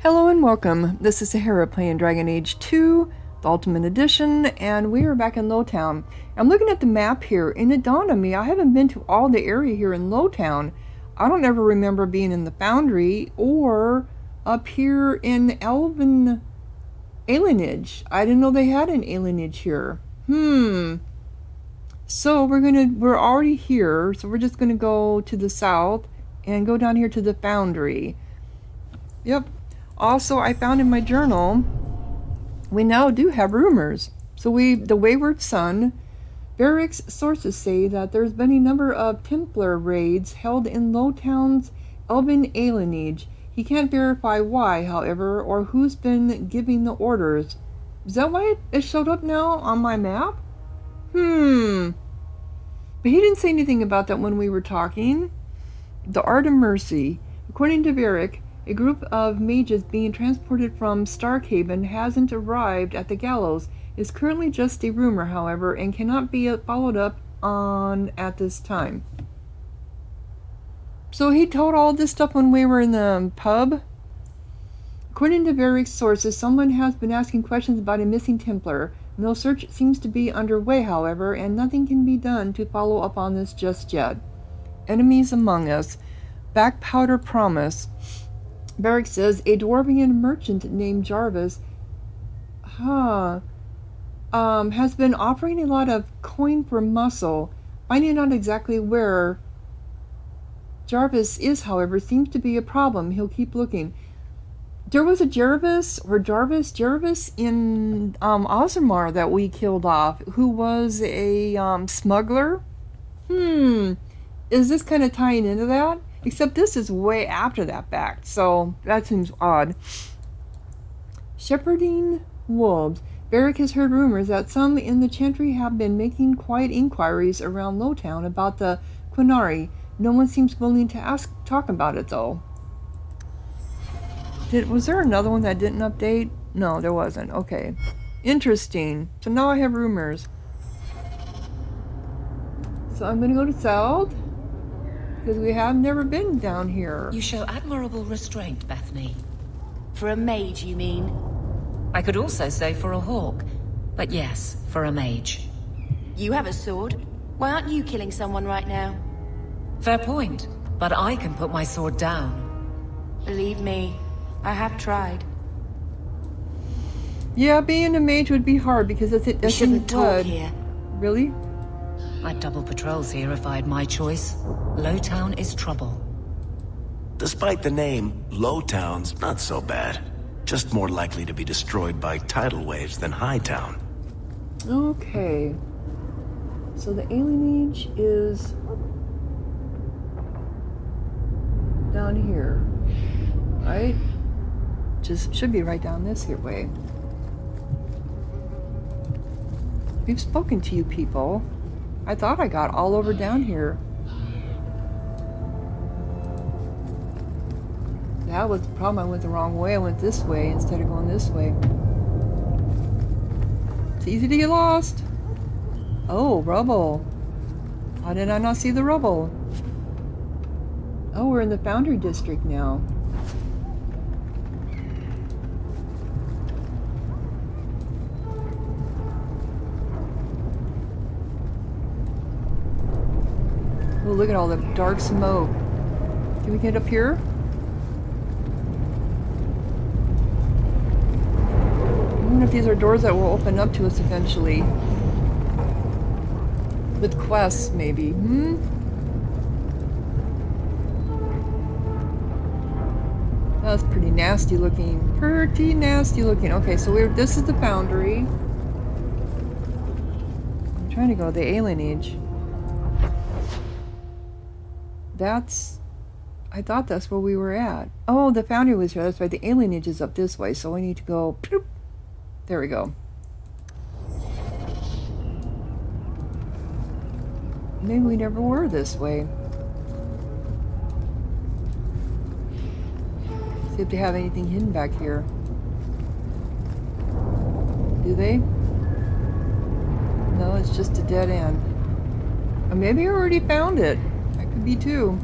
Hello and welcome. This is Sahara playing Dragon Age 2, the Ultimate Edition, and we are back in Lowtown. I'm looking at the map here, and it dawned on me I haven't been to all the area here in Lowtown. I don't ever remember being in the Foundry or up here in Elven Alienage. I didn't know they had an Alienage here. So we're already here, so we're just gonna go to the south and go down here to the Foundry. Yep. Also, I found in my journal, we now do have rumors. So the Wayward Sun, Barrick's sources say that there's been a number of Templar raids held in Lowtown's Elven Alienage. He can't verify why, however, or who's been giving the orders. Is that why it showed up now on my map? But he didn't say anything about that when we were talking. The Art of Mercy. According to Barrick, a group of mages being transported from Starkhaven hasn't arrived at the gallows. Is currently just a rumor, however, and cannot be followed up on at this time. So he told all this stuff when we were in the pub? According to Barrick's sources, someone has been asking questions about a missing Templar. No search seems to be underway, however, and nothing can be done to follow up on this just yet. Enemies among us. Back powder promise. Barrick says a Dwarvian merchant named Jarvis has been offering a lot of coin for muscle. Finding out exactly where Jarvis is, however, seems to be a problem. He'll keep looking. There was a Jarvis in Ozmar that we killed off, who was a smuggler. Is this kind of tying into that? Except this is way after that fact, so that seems odd. Shepherding wolves. Barrick has heard rumors that some in the Chantry have been making quiet inquiries around Lowtown about the Quinari. No one seems willing to talk about it, though. Was there another one that didn't update? No, there wasn't. Okay. Interesting. So now I have rumors. So I'm going to go to south. Because we have never been down here. You show admirable restraint, Bethany. For a mage, you mean? I could also say for a hawk. But yes, for a mage. You have a sword. Why aren't you killing someone right now? Fair point. But I can put my sword down. Believe me, I have tried. Yeah, being a mage would be hard because it's We shouldn't talk here. Really? I'd double patrols here if I had my choice. Lowtown is trouble. Despite the name, Lowtown's not so bad. Just more likely to be destroyed by tidal waves than Hightown. Okay. So the alienage is down here, right? Just should be right down this here way. We've spoken to you people. I thought I got all over down here. That was the problem. I went the wrong way. I went this way instead of going this way. It's easy to get lost. Oh, rubble. How did I not see the rubble? Oh, we're in the Foundry District now. Oh, look at all the dark smoke. Can we get up here? I wonder if these are doors that will open up to us eventually. With quests, maybe. That's pretty nasty looking. Pretty nasty looking. Okay, so this is the Foundry. I'm trying to go to the Alienage. I thought that's where we were at. Oh, the Foundry was here. That's right. The Alienage is up this way, so we need to go. Bloop. There we go. Maybe we never were this way. See if they have anything hidden back here. Do they? No, it's just a dead end. Or maybe I already found it. That could be too.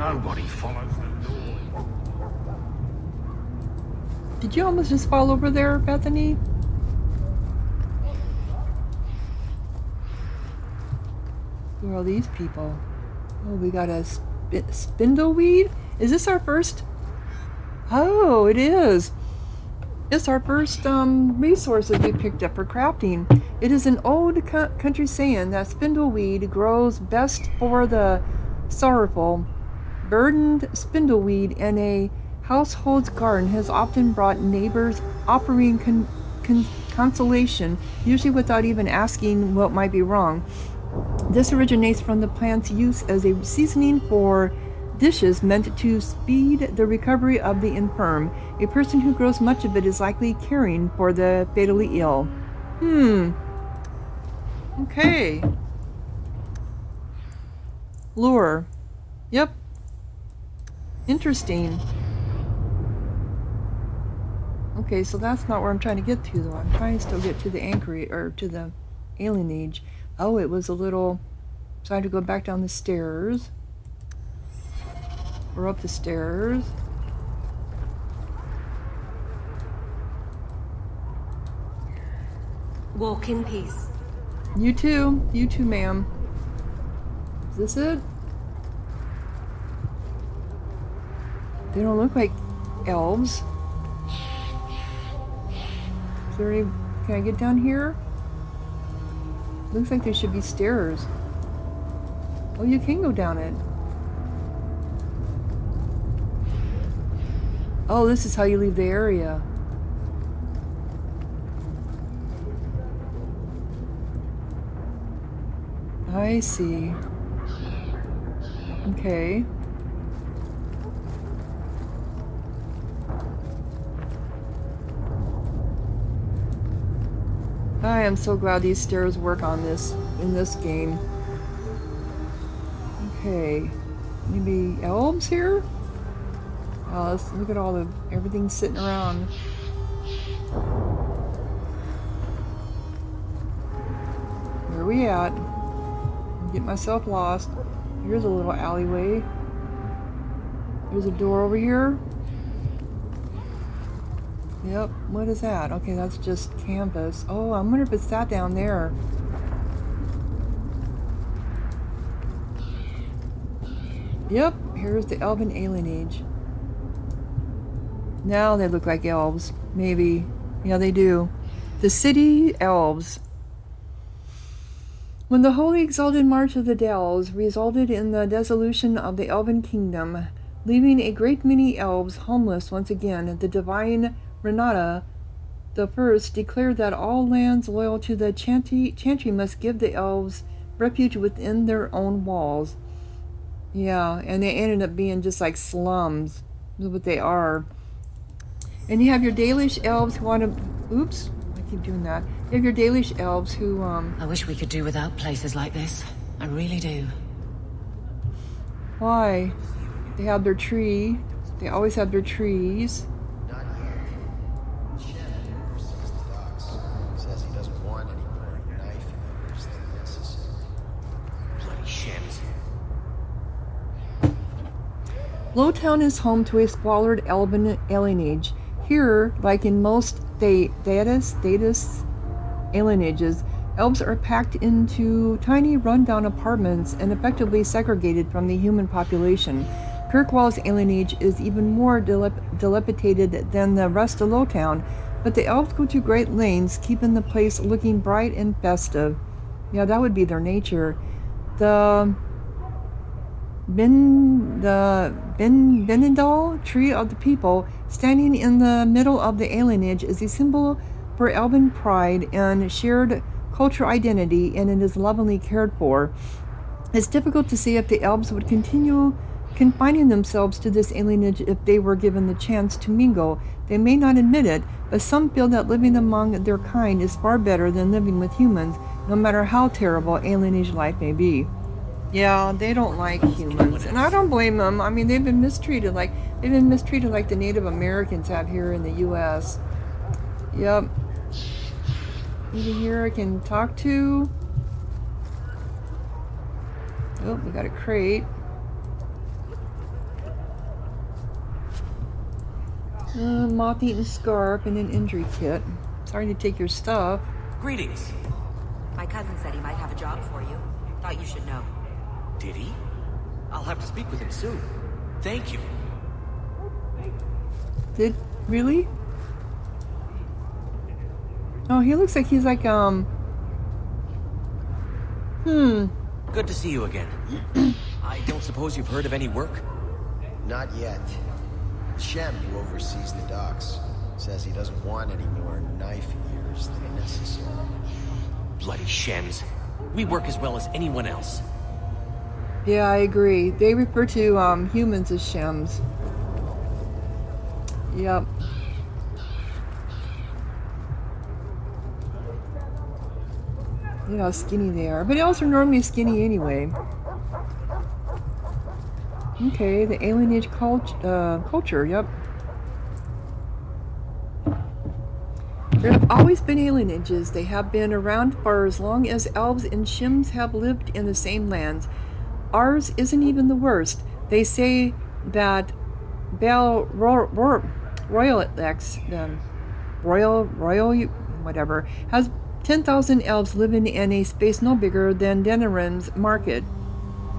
Nobody follows the law. Did you almost just fall over there, Bethany? Who are all these people? Oh, we got a spindleweed? Is this our first? Oh, it is. It's our first resource that we picked up for crafting. It is an old country saying that spindleweed grows best for the sorrowful. Burdened spindleweed in a household's garden has often brought neighbors offering consolation, usually without even asking what might be wrong. This originates from the plant's use as a seasoning for dishes meant to speed the recovery of the infirm. A person who grows much of it is likely caring for the fatally ill. Okay. Lure. Yep. Interesting. Okay, so that's not where I'm trying to get to, though. I'm trying to still get to the anchorage, or to the alienage. Oh, it was a little... So I had to go back down the stairs. Or up the stairs. Walk in peace. You too, ma'am. Is this it? They don't look like elves. Is there any... Can I get down here? Looks like there should be stairs. Oh, you can go down it. Oh, this is how you leave the area. I see. Okay. I am so glad these stairs work on this, in this game. Okay. Maybe elves here? Oh, let's look at all the, everything sitting around. Where are we at? Get myself lost. Here's a little alleyway. There's a door over here. Yep, what is that? Okay, that's just canvas. Oh, I wonder if it's that down there. Yep, here's the elven alienage. Now they look like elves. Maybe. Yeah, they do. The city elves. When the holy exalted march of the Dells resulted in the dissolution of the elven kingdom, leaving a great many elves homeless once again, the divine Renata the First declared that all lands loyal to the chantry must give the elves refuge within their own walls. Yeah, and they ended up being just like slums. That's what they are. And you have your Dalish elves who want to... Oops, I keep doing that. You have your Dalish elves who... I wish we could do without places like this. I really do. Why? They have their tree. They always have their trees. Not yet. Shannon oversees the docks. Says he doesn't want any more knife holders than necessary. Bloody Shannon's. Lowtown is home to a squalid elven alienage. Here, like in most Thedas alienages, elves are packed into tiny rundown apartments and effectively segregated from the human population. Kirkwall's alienage is even more dilapidated than the rest of Lowtown, but the elves go to great lengths, keeping the place looking bright and festive. Yeah, that would be their nature. The Benindal tree of the people, standing in the middle of the alienage, is a symbol for elven pride and shared cultural identity, and it is lovingly cared for. It's difficult to see if the elves would continue confining themselves to this alienage if they were given the chance to mingle. They may not admit it, but some feel that living among their kind is far better than living with humans, no matter how terrible alienage life may be. Yeah, they don't like humans, and I don't blame them. I mean, they've been mistreated like the Native Americans have here in the U.S. Yep. Even here I can talk to. Oh, we got a crate. Moth-eaten scarf and an injury kit. Sorry to take your stuff. Greetings. My cousin said he might have a job for you. Thought you should know. Did he? I'll have to speak with him soon. Thank you. Did really? Oh, he looks like he's like Good to see you again. I don't suppose you've heard of any work? Not yet. Shem, who oversees the docks, says he doesn't want any more knife ears than necessary. Bloody Shems. We work as well as anyone else. Yeah, I agree. They refer to humans as shems. Yep. You know how skinny they are. But elves are normally skinny anyway. Okay, the alien age culture, yep. There have always been alien ages. They have been around for as long as elves and shims have lived in the same lands. Ours isn't even the worst. They say that Royal whatever, has 10,000 elves living in a space no bigger than Denerim's market.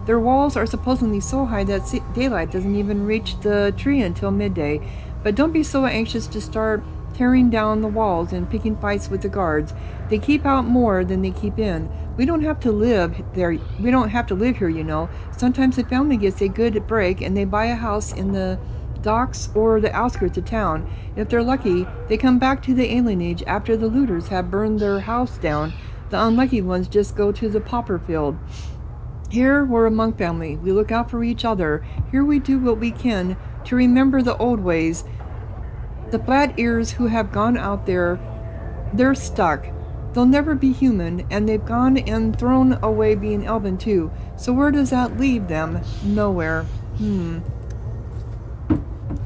Their walls are supposedly so high that daylight doesn't even reach the tree until midday. But don't be so anxious to start tearing down the walls and picking fights with the guards. They keep out more than they keep in. We don't have to live there. We don't have to live here, you know. Sometimes a family gets a good break and they buy a house in the docks or the outskirts of town. If they're lucky, they come back to the alien age after the looters have burned their house down. The unlucky ones just go to the pauper field. Here we're a monk family. We look out for each other. Here we do what we can to remember the old ways. The flat ears who have gone out there, they're stuck. They'll never be human, and they've gone and thrown away being elven too. So where does that leave them? Nowhere.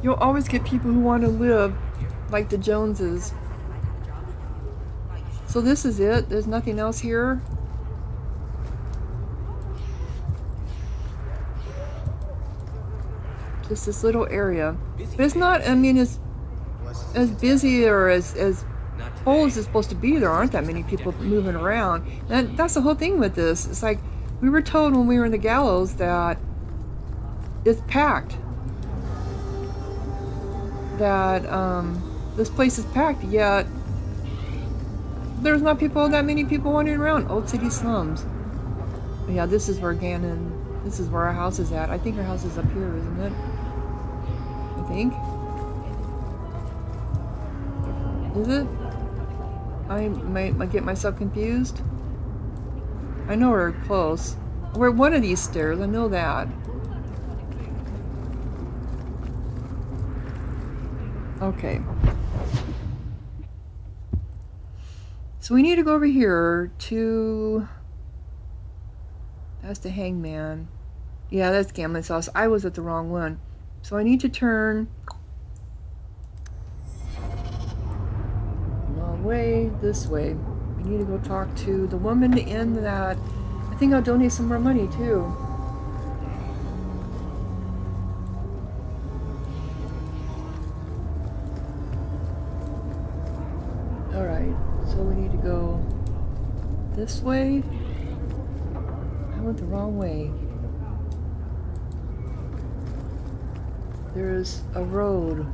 You'll always get people who want to live like the Joneses. So this is it? There's nothing else here? Just this little area. But it's not, I mean, it's as busy or as full as it's supposed to be. There aren't that many people moving around. And that's the whole thing with this. It's like, we were told when we were in the gallows that it's packed. That this place is packed, yet there's not that many people wandering around. Old city slums. But yeah, this is where this is where our house is at. I think our house is up here, isn't it? I think. Is it? I might get myself confused. I know we're close. We're one of these stairs, I know that. Okay. So we need to go over here to... That's the hangman. Yeah, that's gambling sauce. I was at the wrong one. So I need to turn... Wrong way, this way. We need to go talk to the woman in that... I think I'll donate some more money too. Alright, so we need to go this way. I went the wrong way. There's a road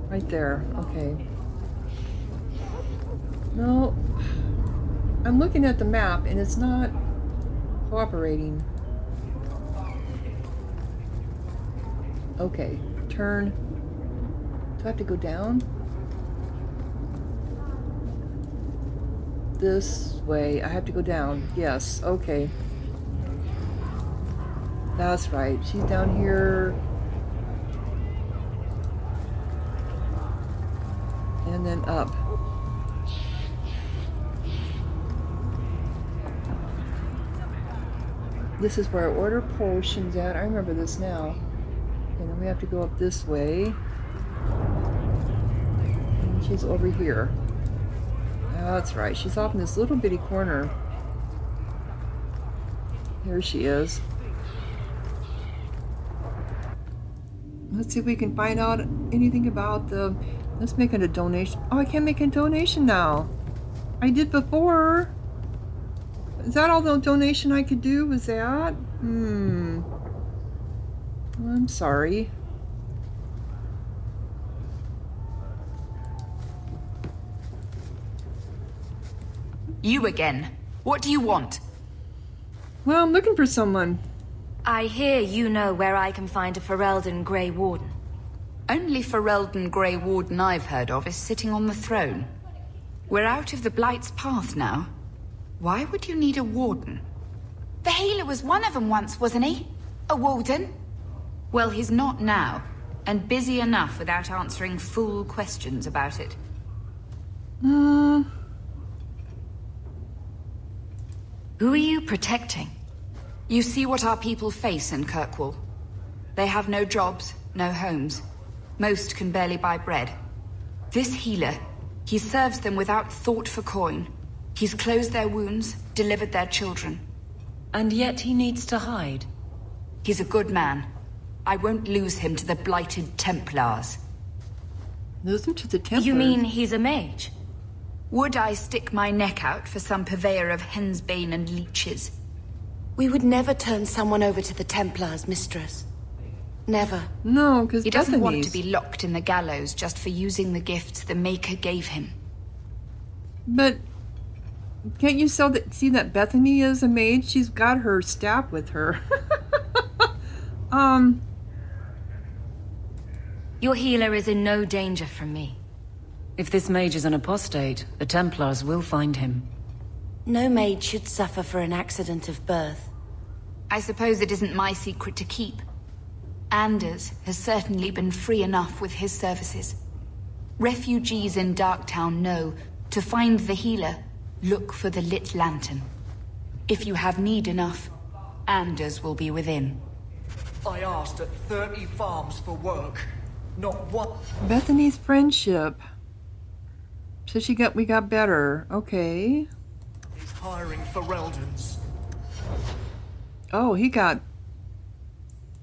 right there. Okay. No, I'm looking at the map and it's not cooperating. Okay, turn. Do I have to go down? This way. I have to go down. Yes, okay. That's right. She's down here. And then up. This is where I order potions at. I remember this now. And then we have to go up this way. And she's over here. That's right. She's off in this little bitty corner. Here she is. Let's see if we can find out anything about the... Let's make it a donation. Oh, I can't make a donation now. I did before. Is that all the donation I could do? Was that? I'm sorry. You again. What do you want? Well, I'm looking for someone. I hear you know where I can find a Ferelden Grey Warden. Only Ferelden Grey Warden I've heard of is sitting on the throne. We're out of the Blight's path now. Why would you need a warden? The healer was one of them once, wasn't he? A warden? Well, he's not now, and busy enough without answering fool questions about it. Who are you protecting? You see what our people face in Kirkwall. They have no jobs, no homes. Most can barely buy bread. This healer, he serves them without thought for coin. He's closed their wounds, delivered their children. And yet he needs to hide. He's a good man. I won't lose him to the blighted Templars. Lose him to the Templars? You mean he's a mage? Would I stick my neck out for some purveyor of hensbane and leeches? We would never turn someone over to the Templars, mistress. Never. No, because He doesn't want to be locked in the gallows just for using the gifts the Maker gave him. But can't you see that Bethany is a mage? She's got her staff with her. Your healer is in no danger from me. If this mage is an apostate, the Templars will find him. No maid should suffer for an accident of birth. I suppose it isn't my secret to keep. Anders has certainly been free enough with his services. Refugees in Darktown know to find the healer, look for the lit lantern. If you have need enough, Anders will be within. I asked at 30 farms for work. Not one. Bethany's friendship. So we got better. Okay. He's hiring Fereldans. Oh, he got...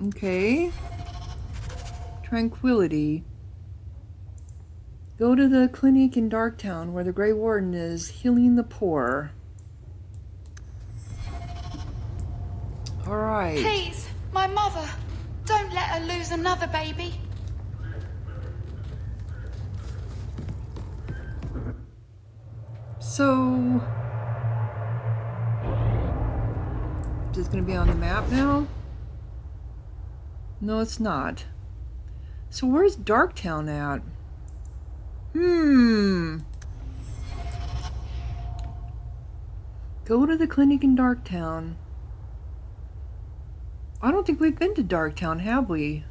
Okay. Tranquility. Go to the clinic in Darktown where the Grey Warden is healing the poor. Alright. Please, my mother. Don't let her lose another baby. So... Is this going to be on the map now? No, it's not. So where's Darktown at? Go to the clinic in Darktown. I don't think we've been to Darktown, have we?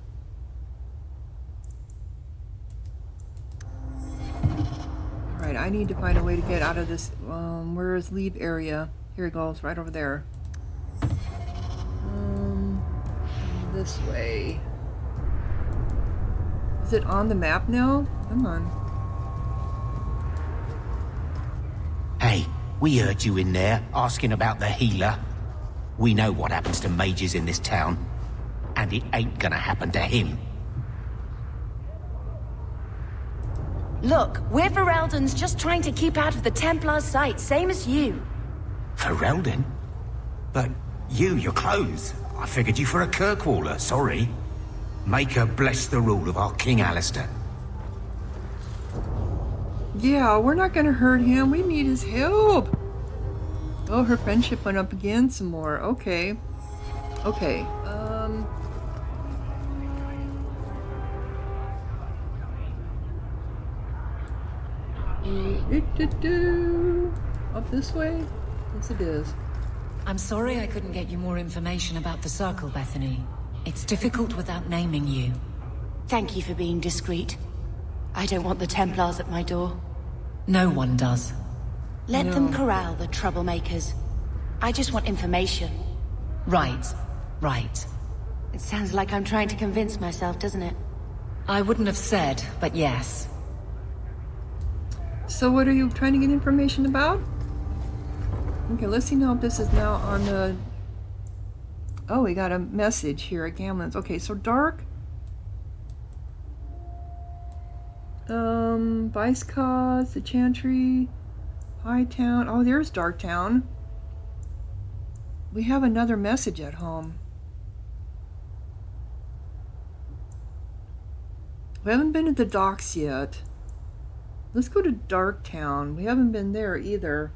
Alright, I need to find a way to get out of this. Where is leave area? Here it goes, right over there. This way. Is it on the map now? Come on. Hey, we heard you in there asking about the healer. We know what happens to mages in this town, and it ain't gonna happen to him. Look, we're Fereldans just trying to keep out of the Templars' sight, same as you. Ferelden? But your clothes. I figured you for a Kirkwaller, sorry. Maker bless the rule of our King Alistair. Yeah, we're not gonna hurt him. We need his help. Oh, her friendship went up again some more. Okay. Okay. Up this way? Yes, it is. I'm sorry I couldn't get you more information about the Circle, Bethany. It's difficult without naming you. Thank you for being discreet. I don't want the Templars at my door. No one does. Let them corral the troublemakers. I just want information. Right. Right. It sounds like I'm trying to convince myself, doesn't it? I wouldn't have said, but yes. So what are you trying to get information about? Okay, let's see now if this is now on the... Oh, we got a message here at Gamlen's. Okay, so dark. Vice Cause, the Chantry, High Town. Oh, there's Dark Town. We have another message at home. We haven't been at the docks yet. Let's go to Dark Town. We haven't been there either.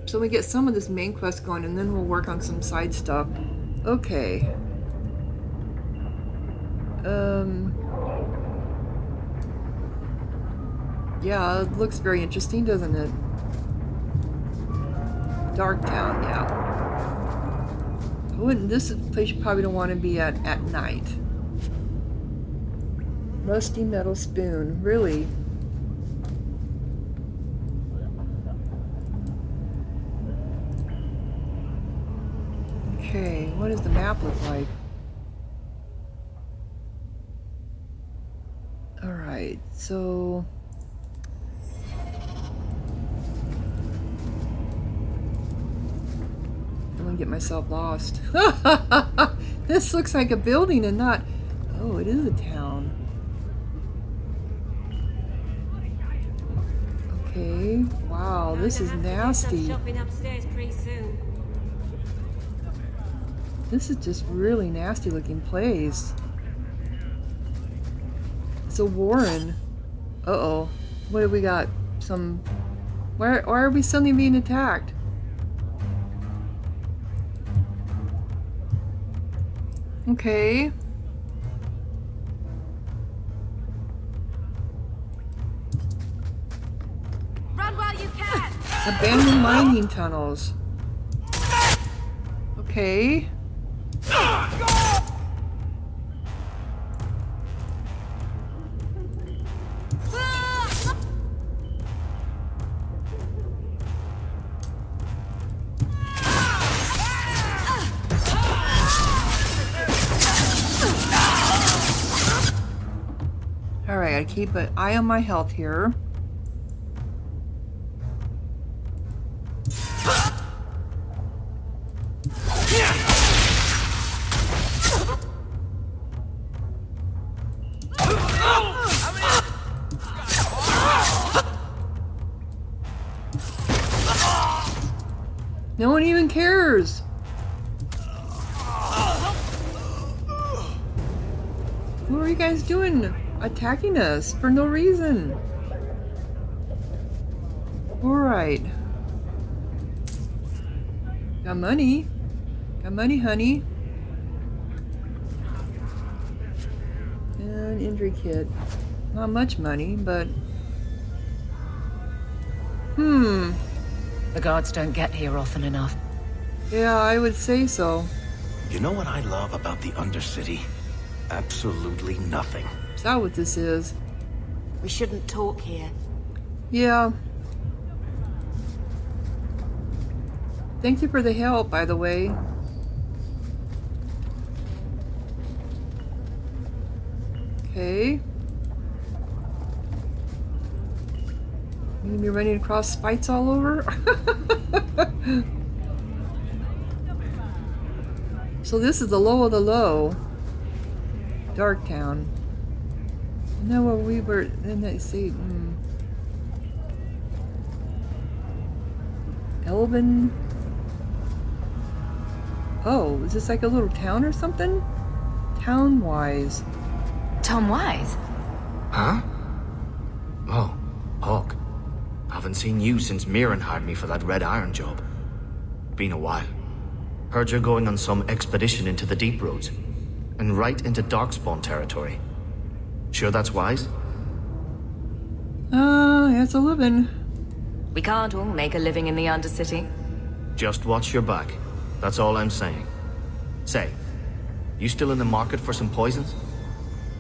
So we get some of this main quest going, and then we'll work on some side stuff. Okay. Yeah, it looks very interesting, doesn't it? Dark Town, yeah. I wouldn't. This is a place you probably don't want to be at night. Rusty metal spoon, really? Okay, what does the map look like? Alright, so... I'm gonna get myself lost. This looks like a building and not... Oh, it is a town. Okay, wow, this is nasty. Shopping upstairs pretty soon. This is just really nasty looking place. It's a warren. Uh-oh. What have we got? Some... Why are we suddenly being attacked? Okay. Run while you can! Abandoned mining tunnels. Okay. Alright, I keep an eye on my health here. No one even cares. What are you guys doing? Attacking us for no reason. Alright. Got money. Got money, honey. And injury kit. Not much money, but... The guards don't get here often enough. Yeah, I would say so. You know what I love about the Undercity? Absolutely nothing. Is that what this is? We shouldn't talk here. Yeah. Thank you for the help, by the way. Okay. You gonna be running across spikes all over? So this is the low of the low. Dark Town. And then where we were, then they say, Elven. Oh, is this like a little town or something? Town-wise. Tom Wise? Huh? Oh, Hawk. Haven't seen you since Mirren hired me for that Red Iron job. Been a while. Heard you're going on some expedition into the Deep Roads. And right into Darkspawn territory. Sure that's wise? It's a living. We can't all make a living in the Undercity. Just watch your back. That's all I'm saying. Say, you still in the market for some poisons?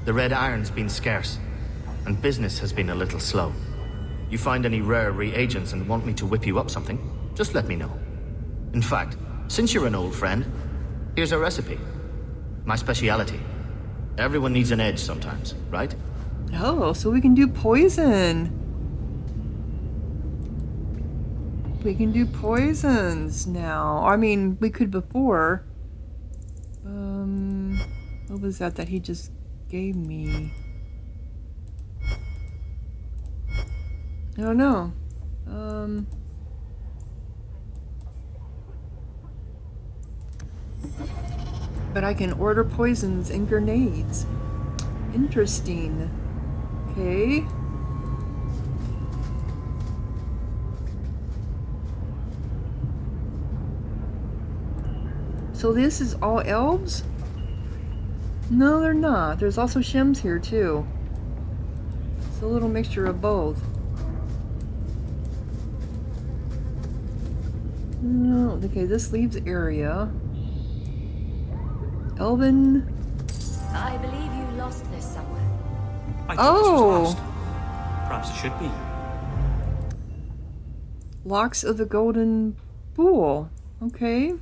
The Red Iron's been scarce, and business has been a little slow. You find any rare reagents and want me to whip you up something, just let me know. In fact, since you're an old friend, here's a recipe. My speciality. Everyone needs an edge sometimes, right? Oh, so we can do poison. We can do poisons now. I mean, we could before. What was that he just gave me? I don't know. But I can order poisons and grenades. Interesting. Okay. So this is all elves? No, they're not. There's also shims here too. It's a little mixture of both. No, okay, this leaves area. Elven. I believe you lost this somewhere. I thought this was lost. Oh! Perhaps it should be. Locks of the Golden Pool. Okay.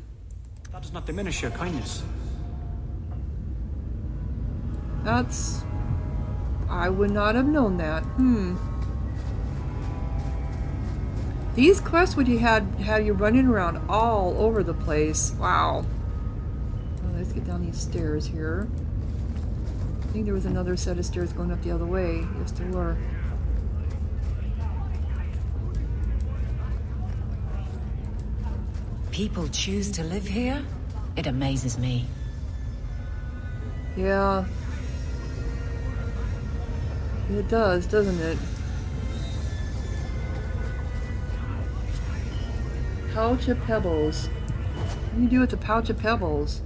That does not diminish your kindness. That's... I would not have known that. These quests would have you running around all over the place. Wow. Oh, let's get down these stairs here. I think there was another set of stairs going up the other way. Yes, there were. People choose to live here? It amazes me. Yeah. It does, doesn't it? Pouch of pebbles. What do you do with the pouch of pebbles?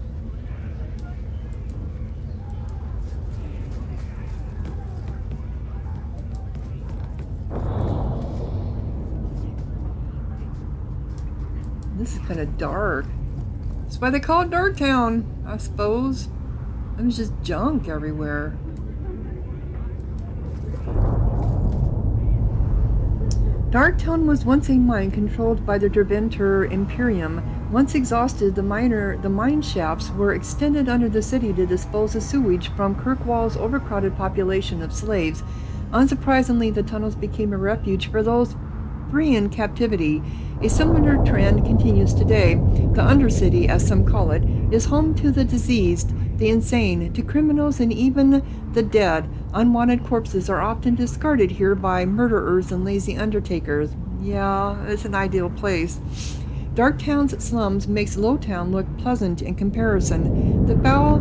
This is kind of dark. That's why they call it Dark Town, I suppose. There's just junk everywhere. Darktown was once a mine controlled by the Derventer Imperium. Once exhausted, the mine shafts were extended under the city to dispose of sewage from Kirkwall's overcrowded population of slaves. Unsurprisingly, the tunnels became a refuge for those free in captivity. A similar trend continues today. The Undercity, as some call it, is home to the diseased, the insane, to criminals, and even the dead. Unwanted corpses are often discarded here by murderers and lazy undertakers. Yeah, it's an ideal place. Darktown's slums makes Lowtown look pleasant in comparison. The foul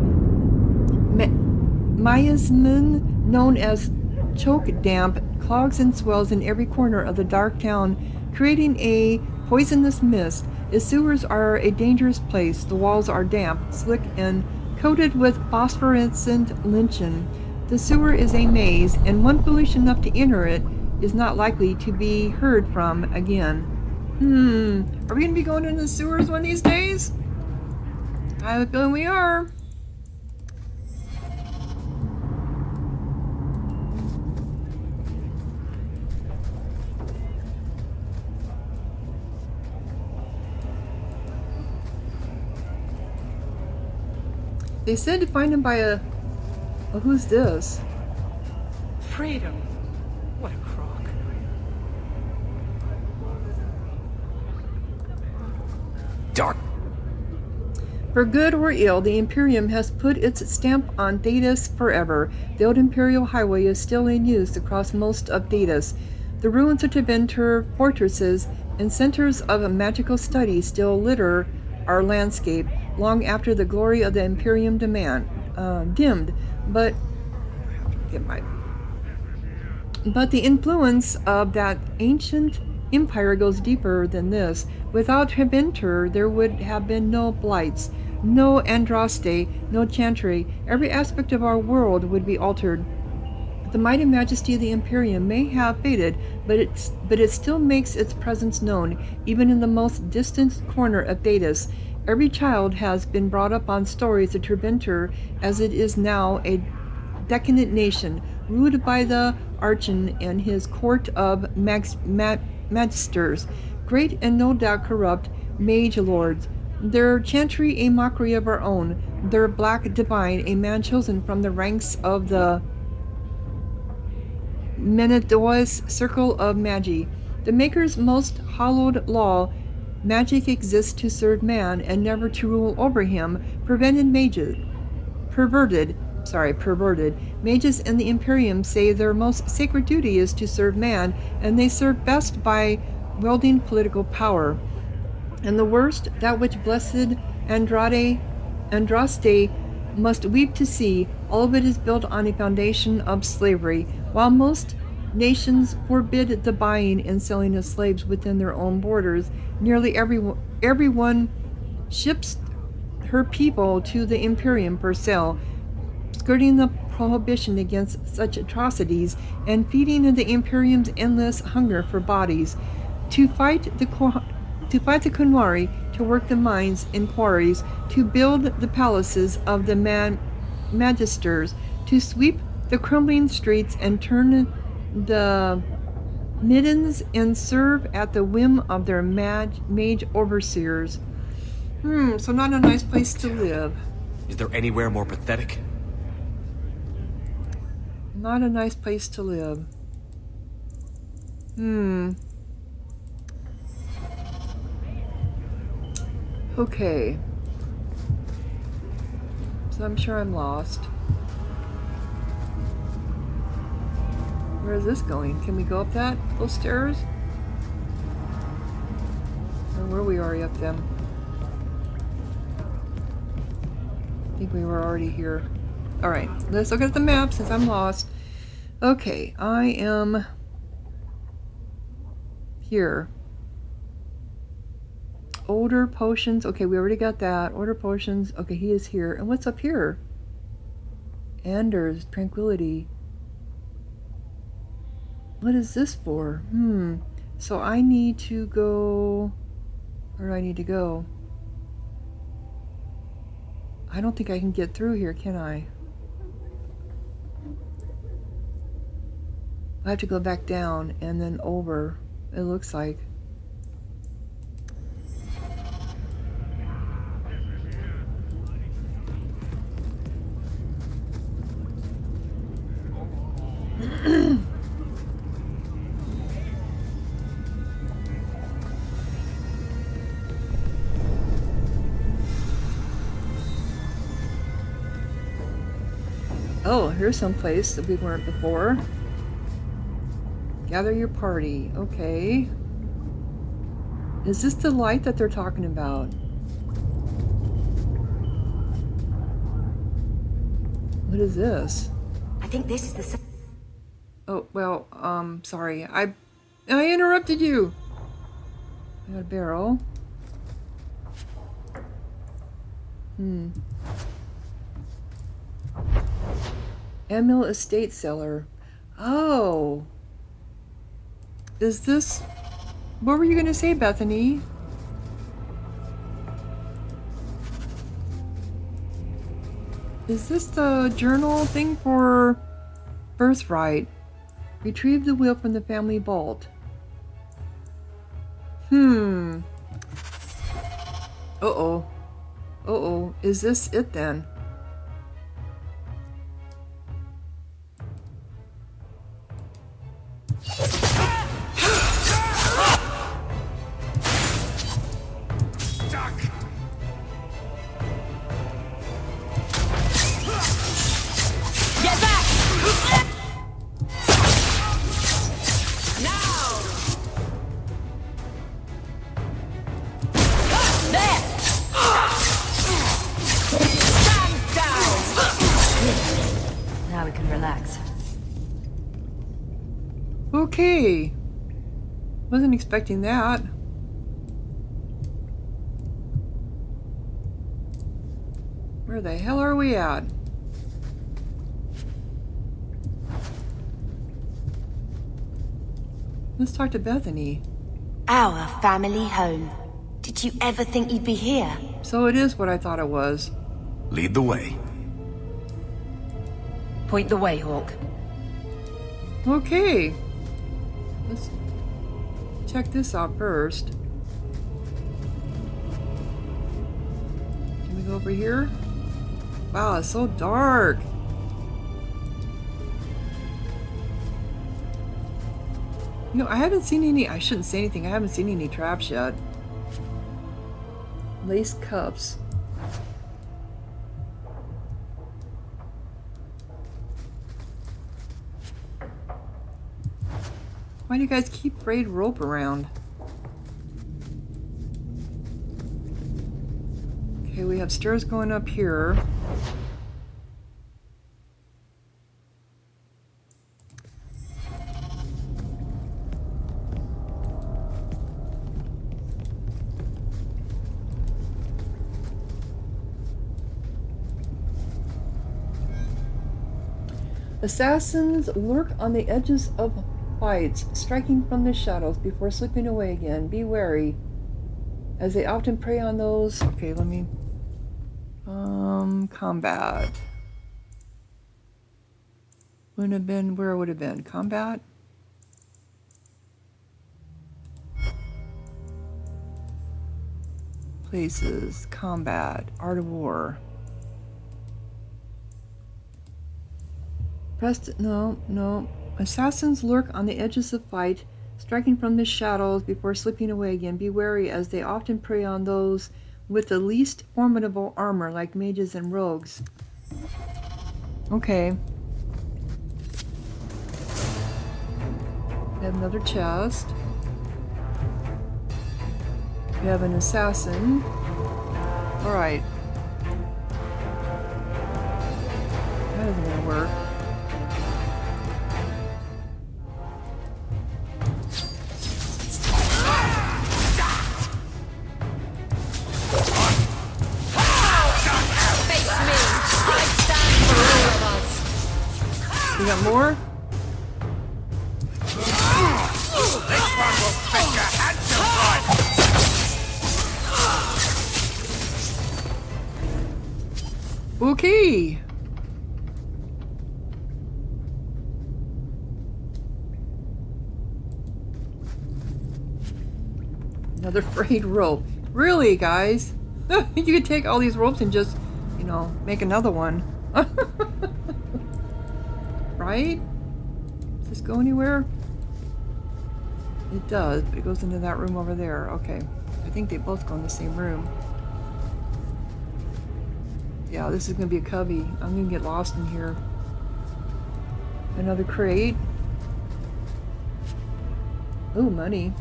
miasma known as choke damp clogs and swells in every corner of the dark town, creating a poisonous mist. Its sewers are a dangerous place. The walls are damp, slick, and coated with phosphorescent lichen. The sewer is a maze, and one foolish enough to enter it is not likely to be heard from again. Are we going to be going into the sewers one of these days? I have a feeling we are. They said to find him by a... Oh, who's this? Freedom. What a crock. Dark. For good or ill, the Imperium has put its stamp on Thedas forever. The old Imperial Highway is still in use across most of Thedas. The ruins of Tevinter fortresses and centers of magical study still litter our landscape, long after the glory of the Imperium dimmed. But the influence of that ancient empire goes deeper than this. Without Tevinter, there would have been no blights, no Andraste, no Chantry. Every aspect of our world would be altered. The might and majesty of the Imperium may have faded, but it still makes its presence known, even in the most distant corner of Thedas. Every child has been brought up on stories of Tevinter, as it is now a decadent nation, ruled by the Archon and his court of magisters, great and no doubt corrupt mage lords. Their chantry a mockery of our own, their black divine a man chosen from the ranks of the Menedois circle of magi. The Maker's most hallowed law, magic exists to serve man and never to rule over him, perverted. Mages in the Imperium say their most sacred duty is to serve man, and they serve best by wielding political power. And the worst, that which blessed Andraste must weep to see, all of it is built on a foundation of slavery. While most nations forbid the buying and selling of slaves within their own borders, nearly everyone ships her people to the Imperium for sale, skirting the prohibition against such atrocities and feeding the Imperium's endless hunger for bodies. To fight the Kunwari, to work the mines and quarries, to build the palaces of the magisters, to sweep the crumbling streets and turn the middens and serve at the whim of their mage overseers. So not a nice place to live. Is there anywhere more pathetic? Not a nice place to live. Okay. So I'm sure I'm lost. Where is this going? Can we go up those stairs? Or were we already up them? I think we were already here. Alright, let's look at the map since I'm lost. Okay, I am here. Order potions. Okay, we already got that. Order potions. Okay, he is here. And what's up here? Anders, tranquility. What is this for? So I need to go... Where do I need to go? I don't think I can get through here, can I? I have to go back down and then over, it looks like. Oh, here's some place that we weren't before. Gather your party. Okay. Is this the light that they're talking about? What is this? I think this is the... Oh, well, sorry. I interrupted you. I got a barrel. Amell Estate Cellar. Oh. Is this... What were you going to say, Bethany? Is this the journal thing for birthright? Retrieve the will from the family vault. Uh-oh. Uh-oh. Is this it then? Okay. Wasn't expecting that. Where the hell are we at? Let's talk to Bethany. Our family home. Did you ever think you'd be here? So it is what I thought it was. Lead the way. Point the way, Hawk. Okay. Let's check this out first. Can we go over here? Wow, it's so dark. No, I haven't seen any. I shouldn't say anything. I haven't seen any traps yet. Lace cuffs. Why do you guys keep frayed rope around? Okay, we have stairs going up here. Assassins lurk on the edges of fights, striking from the shadows before slipping away again. Be wary, as they often prey on those. Okay, let me. Combat. Would have been, where would have been? Combat? Places. Combat. Art of War. No. Assassins lurk on the edges of fight, striking from the shadows before slipping away again. Be wary, as they often prey on those with the least formidable armor, like mages and rogues. Okay. We have another chest. We have an assassin. Alright. That isn't gonna work. You got more? This one will fetch a handsome price. Okay. Another frayed rope. Really, guys? You could take all these ropes and just, you know, make another one. Right? Does this go anywhere? It does, but it goes into that room over there. Okay. I think they both go in the same room. Yeah, this is going to be a cubby. I'm going to get lost in here. Another crate. Ooh, money.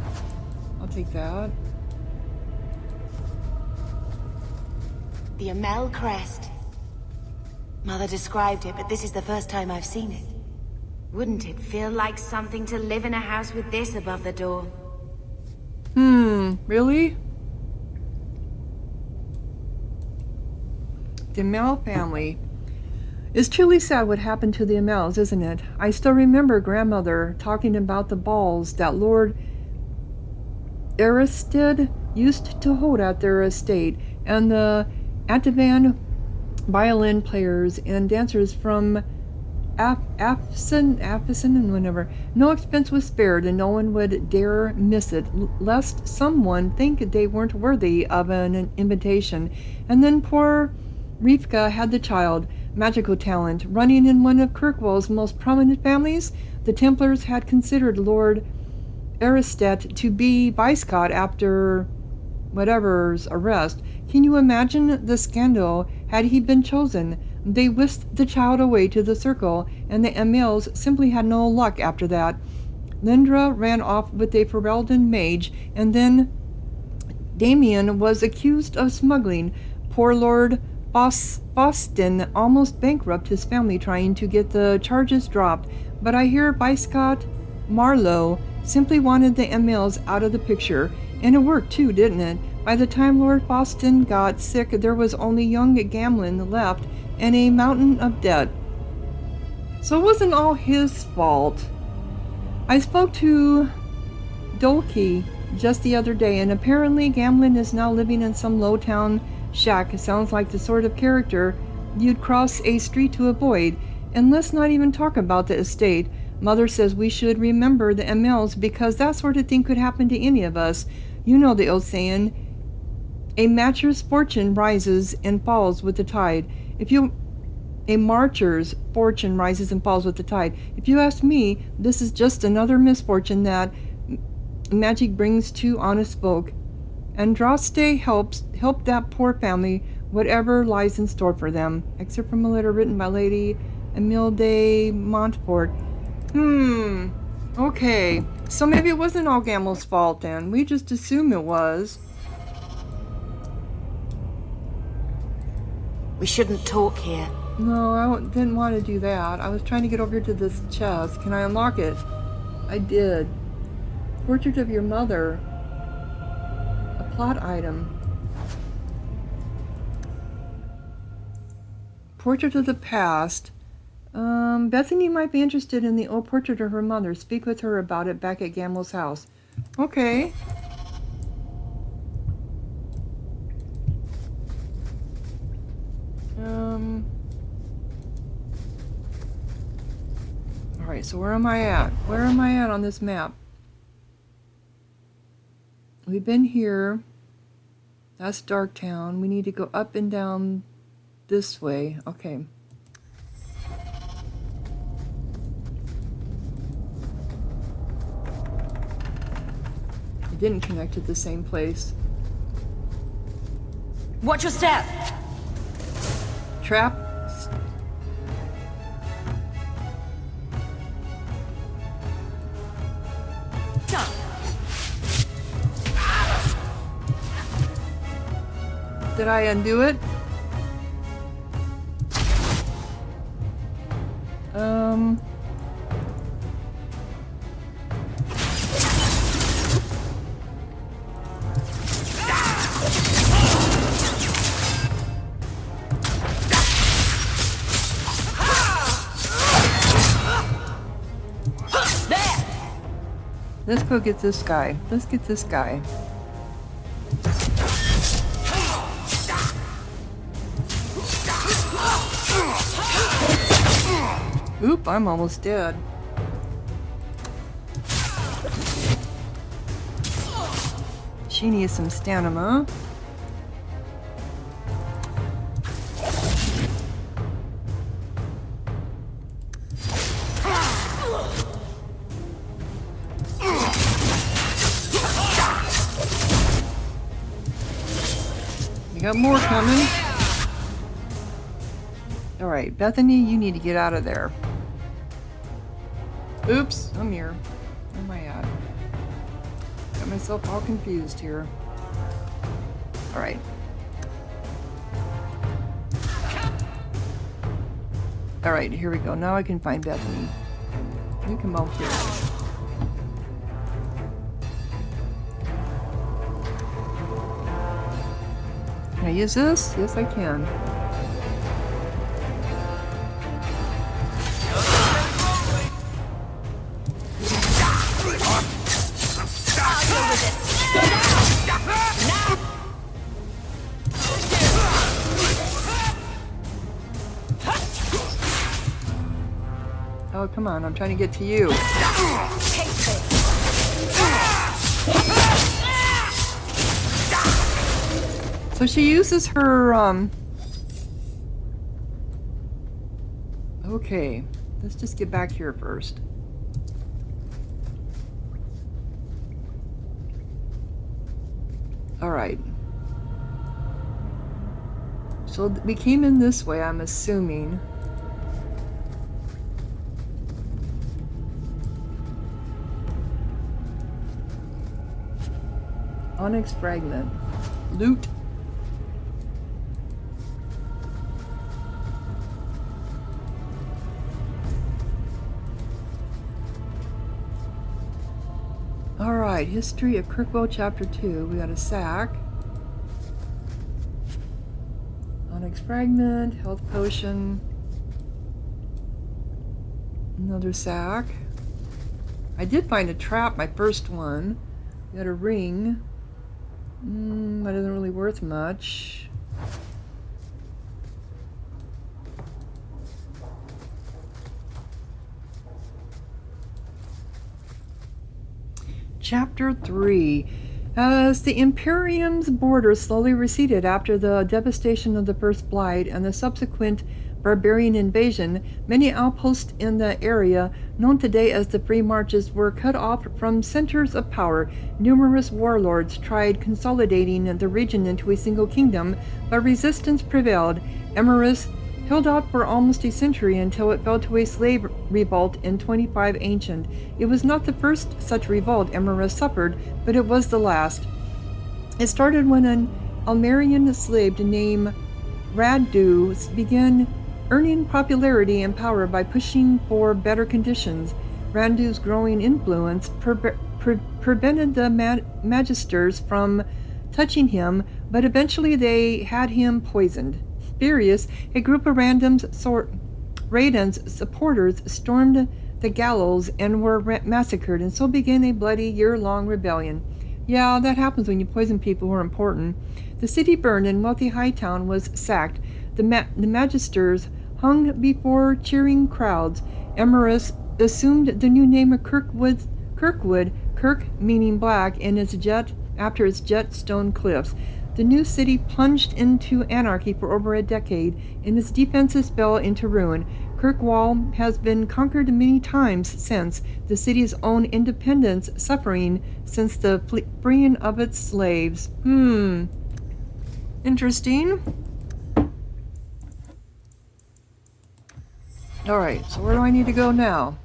I'll take that. The Amell crest. Mother described it, but this is the first time I've seen it. Wouldn't it feel like something to live in a house with this above the door? Really? The Amell family. It's truly sad what happened to the Amells, isn't it? I still remember grandmother talking about the balls that Lord Aristide used to hold at their estate, and the Atavan violin players and dancers from Afson and whatever. No expense was spared, and no one would dare miss it, lest someone think they weren't worthy of an invitation. And then poor Rivka had the child, magical talent, running in one of Kirkwall's most prominent families. The Templars had considered Lord Aristide to be Viscount after whatever's arrest. Can you imagine the scandal had he been chosen? They whisked the child away to the circle, and the Amells simply had no luck after that. Lindra ran off with a Ferelden mage, and then Damien was accused of smuggling. Poor Lord Boston almost bankrupted his family trying to get the charges dropped, but I hear Viscount Marlowe simply wanted the Amells out of the picture, and it worked too, didn't it? By the time Lord Boston got sick, there was only young Gamlin left and a mountain of debt. So it wasn't all his fault. I spoke to Dolke just the other day, and apparently Gamlin is now living in some low-town shack. It sounds like the sort of character you'd cross a street to avoid. And let's not even talk about the estate. Mother says we should remember the Amells, because that sort of thing could happen to any of us. You know the old saying, a matcher's fortune rises and falls with the tide. If you A marcher's fortune rises and falls with the tide. If you ask me, this is just another misfortune that magic brings to honest folk. Andraste help that poor family, whatever lies in store for them. Excerpt from a letter written by Lady Amell de Montfort. Okay. So maybe it wasn't all Gammel's fault then. We just assume it was. We shouldn't talk here. No, I didn't want to do that. I was trying to get over here to this chest. Can I unlock it? I did. Portrait of your mother. A plot item. Portrait of the past. Bethany might be interested in the old portrait of her mother. Speak with her about it back at Gammel's house. Okay. Alright, so where am I at? Where am I at on this map? We've been here. That's Darktown. We need to go up and down this way. Okay. It didn't connect to the same place. Watch your step! Trap. Did I undo it? Let's go get this guy. Let's get this guy. Oop, I'm almost dead. She needs some stamina. We got more coming. Alright, Bethany, you need to get out of there. Oops, I'm here. Where am I at? Got myself all confused here. Alright. Alright, here we go. Now I can find Bethany. You come out here. Can I use this? Yes, I can. Oh, come on, I'm trying to get to you. So she uses her, okay, let's just get back here first. Alright. So we came in this way, I'm assuming. Onyx fragment. Loot. Alright, History of Kirkwell Chapter 2. We got a sack. Onyx fragment, health potion. Another sack. I did find a trap, my first one. We got a ring. That isn't really worth much. Chapter 3. As the Imperium's borders slowly receded after the devastation of the First Blight and the subsequent barbarian invasion, many outposts in the area, known today as the Free Marches, were cut off from centers of power. Numerous warlords tried consolidating the region into a single kingdom, but resistance prevailed. Emrys held out for almost a century until it fell to a slave revolt in 25 Ancient. It was not the first such revolt Emrys suffered, but it was the last. It started when an Almerian slave named Radu began earning popularity and power by pushing for better conditions. Randu's growing influence prevented the magisters from touching him, but eventually they had him poisoned. Furious, a group of Raiden's supporters stormed the gallows and were massacred, and so began a bloody year-long rebellion. Yeah, that happens when you poison people who are important. The city burned and wealthy Hightown was sacked. The magisters hung before cheering crowds. Emrys assumed the new name of Kirkwood, Kirk meaning black, and after its jet stone cliffs. The new city plunged into anarchy for over a decade, and its defenses fell into ruin. Kirkwall has been conquered many times since, the city's own independence suffering since the freeing of its slaves. Interesting. Alright, so where do I need to go now?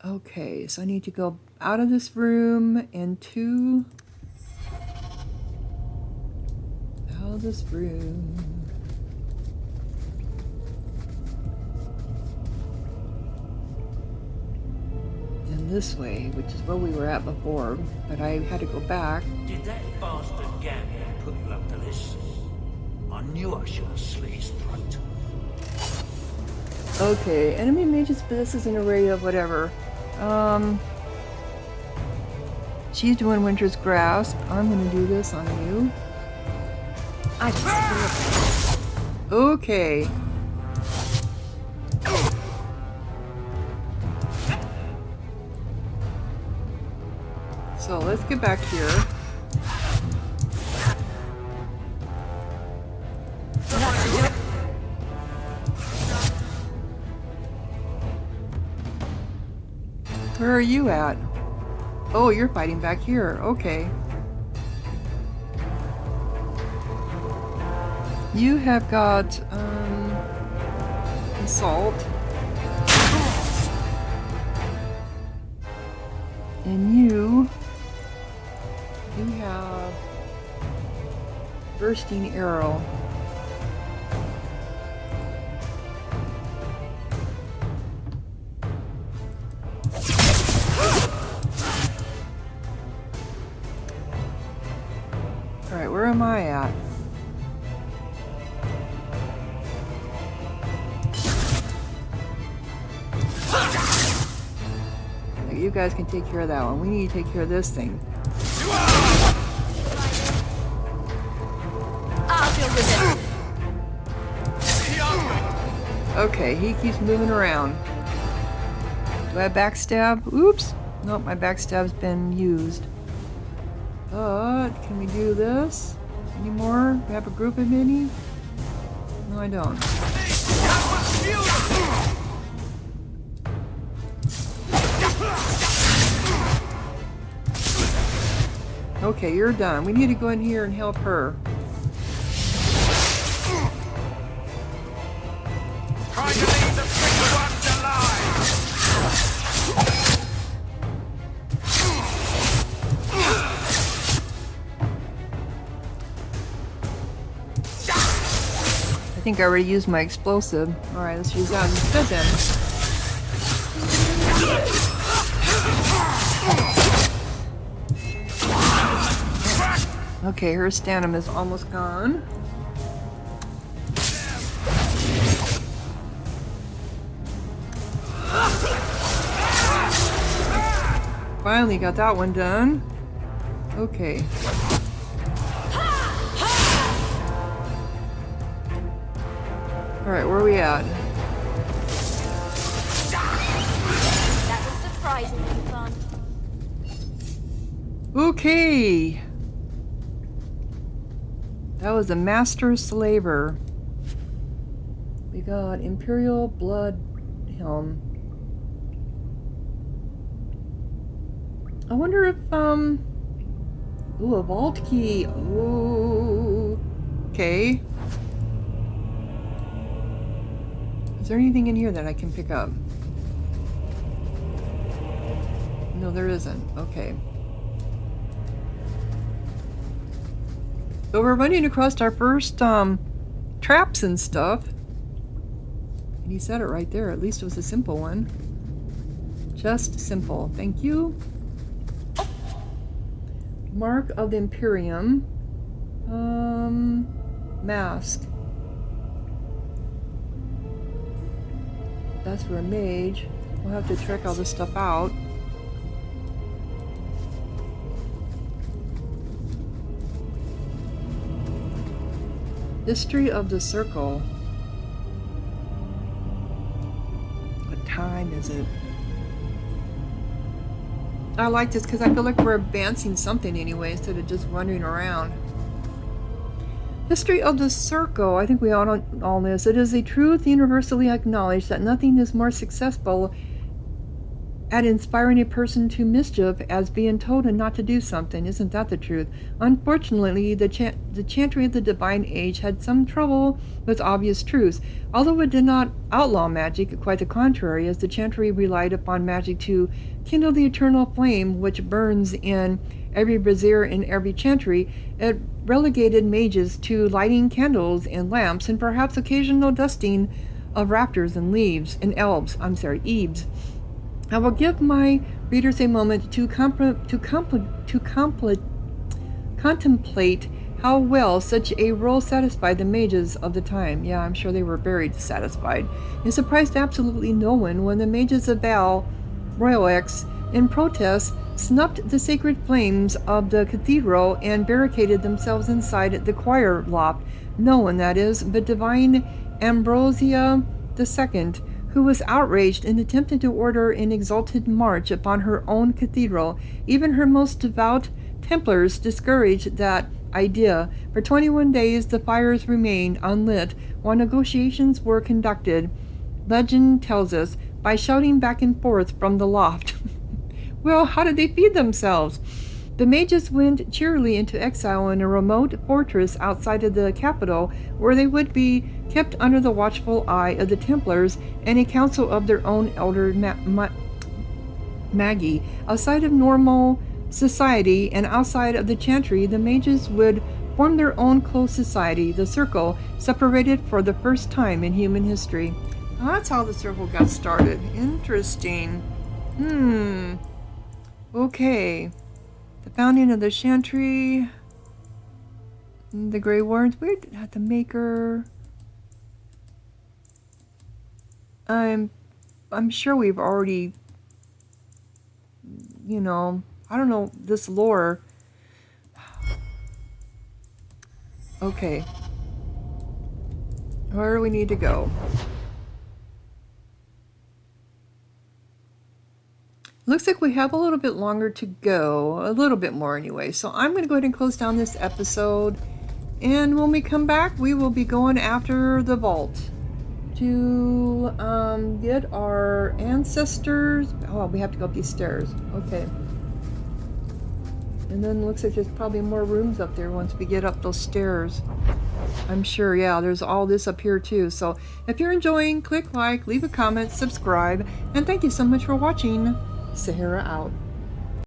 Okay, so I need to go out of this room and out of this room. And this way, which is where we were at before, but I had to go back. Did that bastard Gambit put you up to this? I knew I should have slit his throat. Okay, enemy mages possesses an array of whatever. She's doing Winter's Grasp. I'm gonna do this on you. I just okay. So let's get back here. Where are you at? Oh, you're fighting back here. Okay. You have got, assault. And you have bursting arrow. Alright, where am I at? You guys can take care of that one. We need to take care of this thing. I'll deal with it. Okay, he keeps moving around. Do I backstab? Oops. Nope, my backstab's been used. But can we do this anymore? Do I have a group of many? No, I don't. Okay, you're done. We need to go in here and help her. Try to leave the big ones alive! I think I already used my explosive. Alright, let's use that instead then. Okay, her stamina's almost gone. Finally got that one done. Okay. Alright, where are we at? That was surprisingly fun. Okay. That was a master slaver. We got Imperial Blood Helm. I wonder if, ooh, a vault key. Ooh. Okay. Is there anything in here that I can pick up? No, there isn't. Okay. So we're running across our first, traps and stuff. And he said it right there. At least it was a simple one. Just simple. Thank you. Mark of the Imperium. Mask. That's for a mage. We'll have to check all this stuff out. History of the Circle. What time is it? I like this because I feel like we're advancing something anyway instead of just wandering around. History of the Circle. I think we all know all this. It is a truth universally acknowledged that nothing is more successful at inspiring a person to mischief as being told not to do something. Isn't that the truth? Unfortunately, the chantry of the Divine Age had some trouble with obvious truths. Although it did not outlaw magic, quite the contrary, as the chantry relied upon magic to kindle the eternal flame which burns in every brazier in every chantry, it relegated mages to lighting candles and lamps and perhaps occasional dusting of rafters and eaves. I will give my readers a moment to contemplate how well such a role satisfied the mages of the time. Yeah, I'm sure they were very dissatisfied. It surprised absolutely no one when the mages of Val Royalex, in protest, snuffed the sacred flames of the cathedral and barricaded themselves inside the choir loft. No one, that is, but divine Ambrosia II, who was outraged and attempted to order an exalted march upon her own cathedral. Even her most devout Templars discouraged that idea. For 21 days the fires remained unlit while negotiations were conducted, legend tells us, by shouting back and forth from the loft. Well, how did they feed themselves? The mages went cheerily into exile in a remote fortress outside of the capital, where they would be kept under the watchful eye of the Templars and a council of their own elder Magi. Outside of normal society and outside of the chantry, the mages would form their own close society, the Circle, separated for the first time in human history. Well, that's how the Circle got started. Interesting. Okay. The founding of the chantry, the Grey Wardens. We had the maker. I'm sure we've already, I don't know this lore. Okay. Where do we need to go? Looks like we have a little bit longer to go, a little bit more anyway. So I'm going to go ahead and close down this episode. And when we come back, we will be going after the vault to get our ancestors. Oh, we have to go up these stairs. Okay. And then looks like there's probably more rooms up there once we get up those stairs. I'm sure, yeah, there's all this up here too. So if you're enjoying, click like, leave a comment, subscribe, and thank you so much for watching. Sahara out.